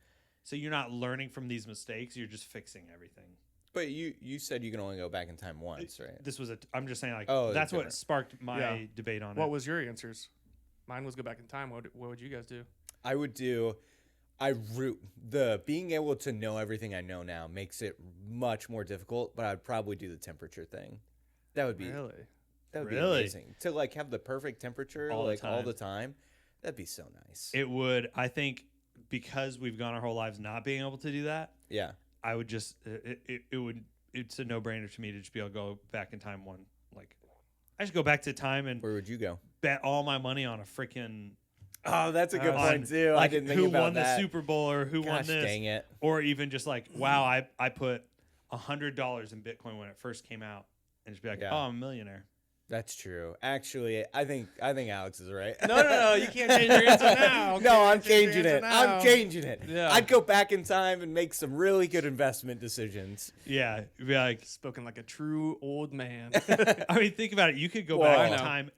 So you're not learning from these mistakes. You're just fixing everything.
But you said you can only go back in time once, right?
This was I'm just saying, like,
Oh,
that's what
different.
sparked my
Yeah.
debate on it.
What was your answers? Mine was go back in time. What would you guys do?
I would do. Being able to know everything I know now makes it much more difficult. But I'd probably do the temperature thing. That would be
Really?
that would be
Really?
amazing to like have the perfect temperature
All the
like all
time.
the time. That'd be so nice.
It would. I think because we've gone our whole lives not being able to do that.
Yeah.
I would just it's a no-brainer to me to just be able to go back in time I should go back to time and
Where would you go?
bet all my money on a freaking
Oh, that's a good point too.
like
I didn't think
who
about
won
that.
the Super Bowl or who won
Gosh,
this.
dang it.
Or even just like, wow, I put $100 in Bitcoin when it first came out and just be like,
Yeah.
oh, I'm a millionaire.
That's true. Actually, I think Alex is right.
No, you can't change your answer now.
No, I'm
Can't change
changing
your
it.
answer now.
I'm changing it.
Yeah.
I'd go back in time and make some really good investment decisions.
Yeah. It'd be like,
Spoken like a true old man.
I mean, think about it. You could go
Well,
back
I
in
know.
time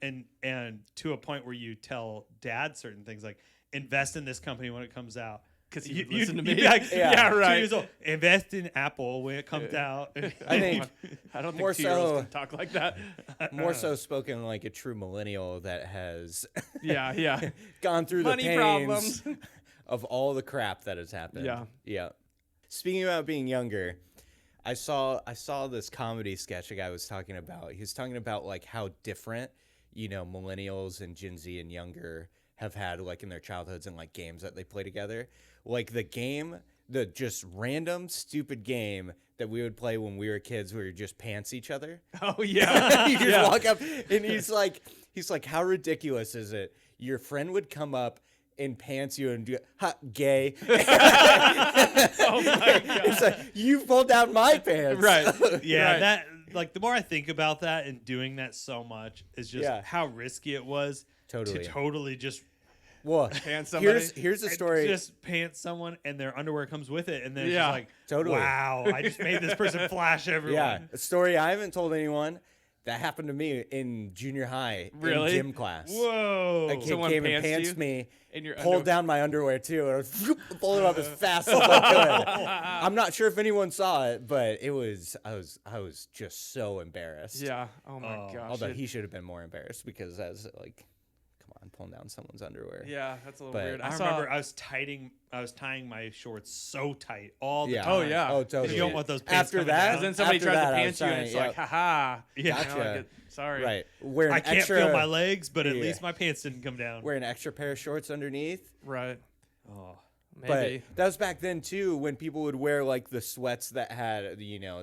and to a point where you tell dad certain things like invest in this company when it comes out.
Because
You-
you listen to
you'd
me.
be like,
Yeah.
yeah,
right.
2 years old. Invest in Apple when it comes out.
I think
I don't
more
think 2-year-olds
so-
can talk like that.
more so spoken like a true millennial that has
Yeah.
gone through
Money
the pains
problems.
of all the crap that has happened. Yeah. Speaking about being younger, I saw this comedy sketch a guy was talking about. He was talking about like how different, millennials and Gen Z and younger have had like in their childhoods and like games that they play together. Like the just random stupid game that we would play when we were kids where you just pants each other.
Oh, yeah.
You just walk up and he's like, how ridiculous is it? Your friend would come up and pants you and do gay.
Oh, my God.
It's like, you pulled down my pants.
Right.
Yeah,
Right.
that like the more I think about that and doing that so much is just
Yeah.
how risky it was
Totally.
to totally just
Well,
Pants somebody.
here's the story.
just pants someone and their underwear comes with it and then it's
Yeah.
just like
Totally.
wow, I just made this person flash everyone.
Yeah, a story I haven't told anyone that happened to me in junior high
Really?
in gym class.
Whoa.
A kid
Someone
came and
pantsed
pantsed
you
me,
in your
pulled down my underwear too, and I was pulled it up as fast as I could. I'm not sure if anyone saw it, but I was just so embarrassed.
Yeah. Oh, my
Oh.
gosh.
Although he should have been more embarrassed because as like, come on, pulling down someone's underwear.
Yeah, that's a little
But
weird.
I remember I was tying my shorts so tight all the
Yeah.
time.
Oh, yeah.
Oh, totally.
You don't want those pants
After
coming
that,
down.
Because then somebody
after
tries
that,
to
I
pants
was
you, and
trying-
it's like, haha.
Yeah.
You know,
Gotcha.
like, sorry.
Right. Wear an
I can't
extra,
feel my legs, but at
Yeah.
least my pants didn't come down.
wear an extra pair of shorts underneath.
Right.
Oh.
Maybe.
But that was back then too, when people would wear like the sweats that had, it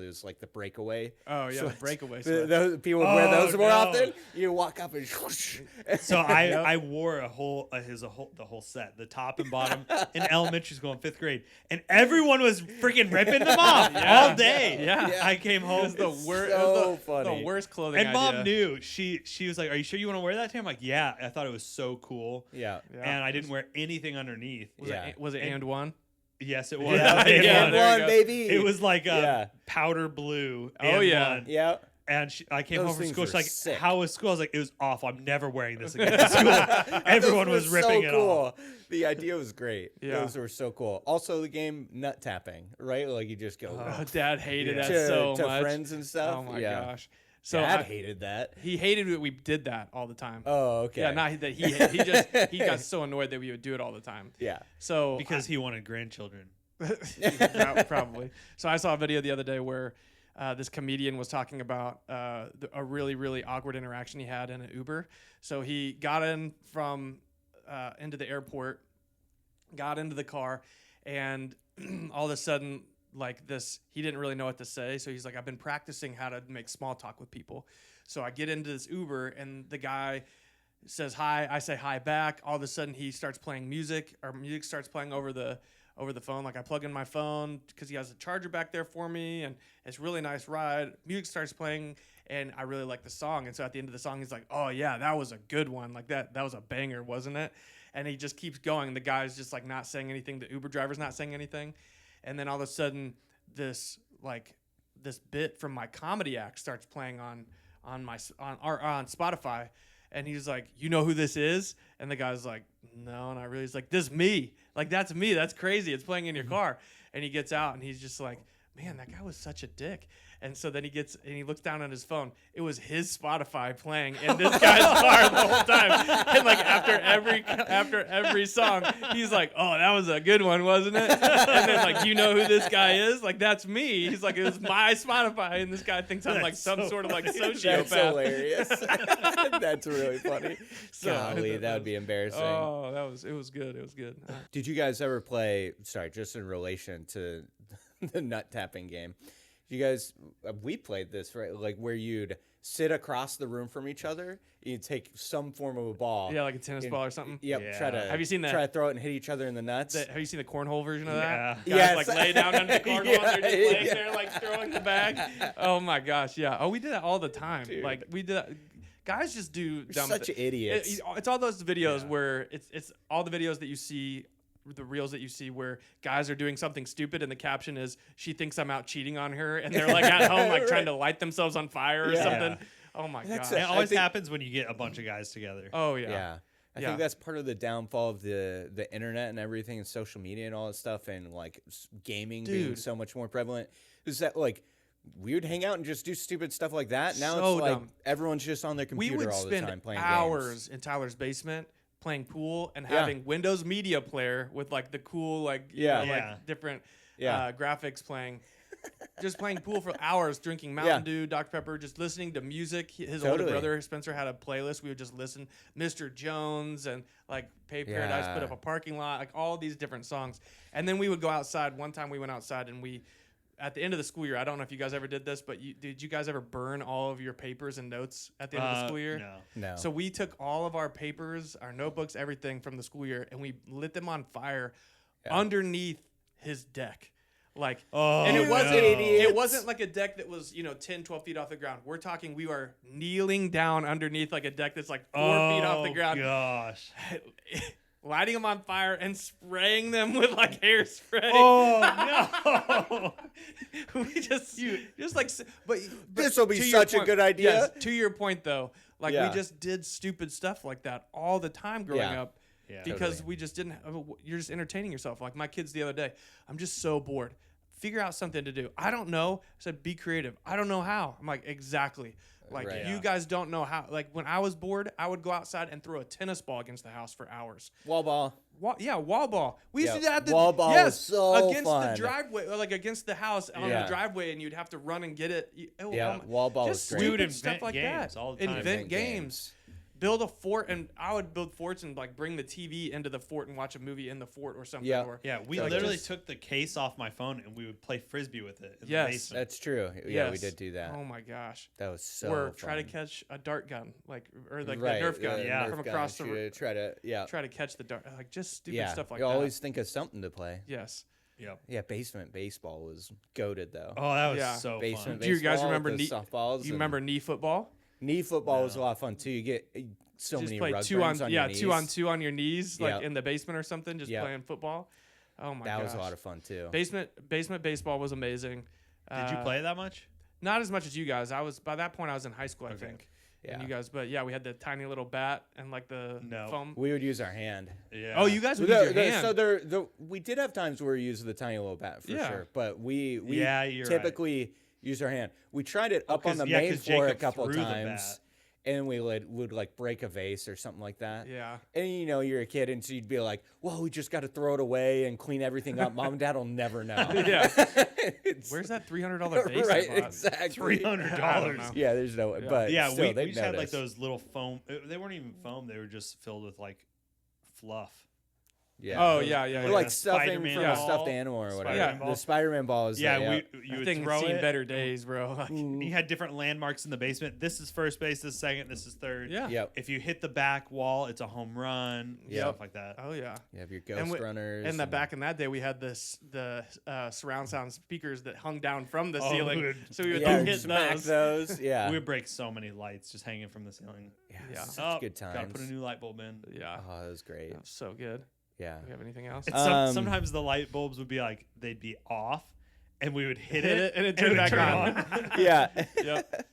was like the breakaway.
Oh, yeah. The
sweats.
breakaway
The-
sweat.
those people would wear those
Oh,
more
no.
often. You walk up and whoosh.
So I wore the whole set, the top and bottom, in elementary school in 5th grade, and everyone was freaking ripping them off all day.
Yeah.
I came
It
home.
was the worst.
so funny.
The worst clothing
And mom
idea.
knew. She was like, "Are you sure you want to wear that?" I'm like, "Yeah." I thought it was so cool,
Yeah.
Yeah.
and I didn't wear anything underneath.
Yeah.
Was it and one?
Yes, it was.
Yeah,
And
yeah,
one.
there you
one,
go.
baby.
It was like
Yeah.
powder blue.
Oh,
and
yeah.
one.
Yeah.
And I came
Those
home from
things
school. She's
were
like,
sick.
"How was school?" I was like, "It was awful. I'm never wearing this again." At school. Everyone
Those
was
were
ripping
so
it
cool.
off.
The idea was great.
Yeah.
Those were so cool. Also, the game nut tapping, right? Like you just go
Oh, Dad hated
Yeah.
that
to,
so
to
much.
friends and stuff.
Oh my
yeah.
gosh. So
Dad
I-
hated that.
he hated that we did that all the time.
Oh, okay.
Yeah, not that he got so annoyed that we would do it all the time.
Yeah.
So
Because he wanted grandchildren.
probably. So I saw a video the other day where this comedian was talking about a really, really awkward interaction he had in an Uber. So he got in from into the airport, got into the car, and all of a sudden, like this, he didn't really know what to say. So he's like, I've been practicing how to make small talk with people. So I get into this Uber, and the guy says hi. I say hi back. All of a sudden, he starts playing music, or music starts playing over the phone. Like I plug in my phone because he has a charger back there for me, and it's a really nice ride. Music starts playing, and I really like the song. And so at the end of the song, he's like, "Oh yeah, that was a good one. Like that was a banger, wasn't it?" And he just keeps going. The guy's just like not saying anything. The Uber driver's not saying anything. And then all of a sudden, this bit from my comedy act starts playing on Spotify. And he's like, "You know who this is?" And the guy's like, "No, not really." He's like, "This me. Like, that's me. That's crazy. It's playing in your car." And he gets out and he's just like, man, that guy was such a dick. And so then he looks down on his phone. It was his Spotify playing in this guy's car the whole time. And like after every song, he's like, "Oh, that was a good one, wasn't it?" And then like, "Do you know who this guy is?" Like, "That's me." He's like, "It was my Spotify," and this guy thinks I'm like some sort of like sociopath.
That's hilarious. That's really funny.
So,
Golly, that would be embarrassing.
Oh, it was good. It was good.
Did you guys ever play? Sorry, just in relation to the nut tapping game. You guys, we played this, right? Like where you'd sit across the room from each other. You'd take some form of a ball.
Yeah, like a tennis ball or something.
Yep.
Yeah.
Try to.
Have you seen that?
Try to throw it and hit each other in the nuts.
Have you seen the cornhole version of that?
Yeah.
Guys
Yes.
like lay down under the cornhole and they're just laying
Yeah.
there like throwing the bag. Oh my gosh, yeah. Oh, we did that all the time.
Dude.
Like we did that. Guys just do dumb
Such idiots.
It's all those videos where it's all the videos that you see, the reels that you see where guys are doing something stupid and the caption is, "She thinks I'm out cheating on her," and they're like at home like trying to light themselves on fire or
Yeah.
something. Oh my
That's
gosh.
It
I
always
think-
happens when you get a bunch of guys together.
Oh yeah.
Yeah. I
Yeah.
think that's part of the downfall of the internet and everything and social media and all that stuff and like gaming being
Dude.
so much more prevalent is that like we would hang out and just do stupid stuff like that. Now
So
it's like
dumb.
everyone's just on their
We
computer
would
all the
spend
time playing
hours
games.
in Tyler's basement playing pool and
Yeah.
having Windows Media Player with like the cool like you
Yeah.
know,
Yeah.
like different
Yeah.
graphics playing. Just playing pool for hours, drinking Mountain Dew, Dr. Pepper, just listening to music. His older
Totally.
brother Spencer had a playlist. We would just listen, Mr. Jones and like Pay Paradise, Put
Yeah.
Up a Parking Lot, like all these different songs. And then we would go outside. One time we went outside and we, at the end of the school year, I don't know if you guys ever did this, but did you guys ever burn all of your papers and notes at the end of the school year?
No.
No.
So we took all of our papers, our notebooks, everything from the school year, and we lit them on fire underneath his deck. Like,
Oh,
and it
You
wasn't
idiots.
it wasn't like a deck that was 10, 12 feet off the ground. We're talking we are kneeling down underneath like a deck that's like 4 feet off the ground,
Gosh.
lighting them on fire and spraying them with like hairspray.
Oh no.
We just like but
This'll be
to your
such a
point-
good idea.
Yes, to your point though, like
Yeah.
we just did stupid stuff like that all the time growing
Yeah.
up
Yeah.
because
Totally.
we just didn't you're just entertaining yourself. Like my kids the other day, I'm just so bored. Figure out something to do. I don't know. I said be creative. I don't know how. I'm like, exactly. Like
Right.
you
Yeah.
guys don't know how. Like when I was bored, I would go outside and throw a tennis ball against the house for hours.
Wall ball.
Wall ball. We used
Yeah,
to do that.
wall ball
yes,
was so
against
fun.
the driveway, or like against the house on
Yeah.
the driveway, and you'd have to run and get it.
Yeah, wall ball
just
was great.
stupid
Dude,
stuff
invent
like
games
that.
all the time.
Invent games. Build a fort, and I would build forts and like bring the TV into the fort and watch a movie in the fort or something.
Yeah.
Or,
Yeah, we
Like,
literally
just-
took the case off my phone and we would play frisbee with it in
Yes.
the basement.
That's true. Yeah, we
Yes.
did do that.
Oh my gosh.
That was so
or
fun.
try to catch a dart gun, like or like
Right,
the Nerf gun
Yeah.
from
Nerf gun,
across the
shoot it, try to
try to catch the dart, like just stupid
yeah.
stuff like
you
that.
always think of something to play.
Yes.
Yep.
Yeah, basement baseball was goated though.
Oh, that was
Yeah.
so
Basement
fun.
Do you guys
baseball
remember
with the softballs?
You
and
remember knee football?
knee football was a lot of fun too. You get so
Just
many
play
rug
two on
burns on
yeah
your knees.
2-on-2 on your knees, like
Yep.
in the basement or something, just
Yep.
playing football. Oh my
That
gosh.
was a lot of fun too.
Basement baseball was amazing.
Did you play it that much?
Not as much as you guys. I was by that point I was in high school, I think. And
Yeah.
you guys, but yeah, we had the tiny little bat and like the
No.
foam.
We would use our hand.
Yeah.
Oh, you guys would use your hand.
So we did have times where we used the tiny little bat for
Yeah.
sure, but we
Yeah, you're right.
typically use our hand. We tried it up on
'cause-
the
yeah,
main
'cause
floor a
Jacob
couple
threw the
times,
bat.
and we would like break a vase or something like that.
Yeah.
And you know you're a kid, and so you'd be like, "Well, we just got to throw it away and clean everything up." Mom and Dad will never know.
Yeah.
It's-
Where's that $300 vase? I
right?
bought?
Exactly.
$300.
Yeah, there's no. But
Yeah,
still,
we
they'd
just had like
notice.
those little foam. They weren't even foam. They were just filled with like fluff.
Yeah.
Oh yeah, yeah.
Or
yeah.
like
a
stuffing
Spider-Man
from
ball.
a stuffed animal or whatever.
Spider-Man ball.
The Spider-Man ball is
Yeah,
that,
you
that
would
thing
throw
seen
it.
better days, bro. Like,
You had different landmarks in the basement. This is first base. This is second. This is third.
yeah.
Yep.
If you hit the back wall, it's a home run.
Yep.
Stuff like that.
Oh yeah.
You have your
And
ghost
we-
runners.
And back in that day, we had the surround sound speakers that hung down from the ceiling,
dude.
so we would
yeah,
hit
smack
those.
those. Yeah.
We would break so many lights just hanging from the ceiling.
Yeah.
Such good times.
Gotta put a new light bulb in.
Yeah,
Oh, that was great.
that was so good.
Yeah.
Do we have anything else?
And
Um,
sometimes the light bulbs would be like they'd be off, and we would hit
Hit
it,
it and it
would
turned back
turn
on.
Yeah.
Yep.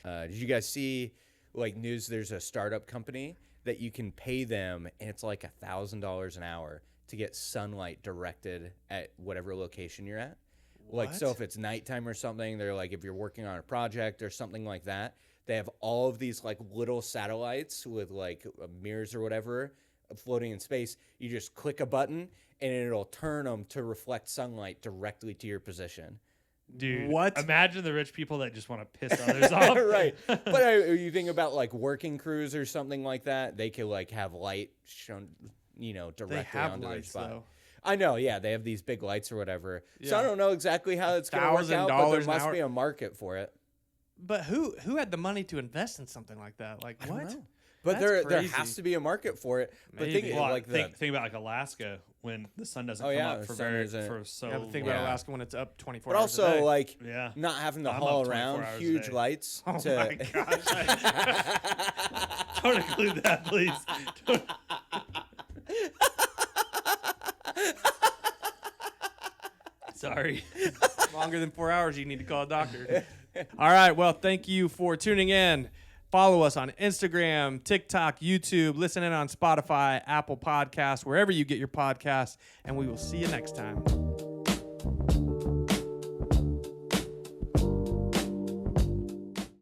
Did you guys see like news? There's a startup company that you can pay them, and it's like $1,000 an hour to get sunlight directed at whatever location you're at. Like, so
What?
if it's nighttime or something, they're like, if you're working on a project or something like that, they have all of these like little satellites with like mirrors or whatever floating in space. You just click a button and it'll turn them to reflect sunlight directly to your position.
Dude,
What?
Imagine the rich people that just want to piss others off.
Right. But you think about like working crews or something like that, they could like have light shown, you know,
They
directly
have
onto
lights,
their spot.
though.
I know, yeah, they have these big lights or whatever. So I
Yeah.
don't know exactly how it's going to work out, but there
$1,000 an
must
hour.
be a market for it.
But who had the money to invest in something like that? Like,
I don't
what?
know. But
That's
there
crazy.
has to be a market for it. But
Maybe.
think
Well,
like
think about like Alaska when the sun doesn't
Oh,
come
yeah,
up
the
for
sun isn't-
for so
Yeah, but think
Yeah.
about Alaska when it's up 24
but
hours a
also
day.
like
yeah.
not having to
I'm
haul
up 24
around
hours a
huge
day.
lights
Oh
to
my gosh.
Don't include that, please. Don't- Sorry.
Longer than 4 hours, you need to call a doctor. All right. Well, thank you for tuning in. Follow us on Instagram, TikTok, YouTube. Listen in on Spotify, Apple Podcasts, wherever you get your podcasts. And we will see you next time.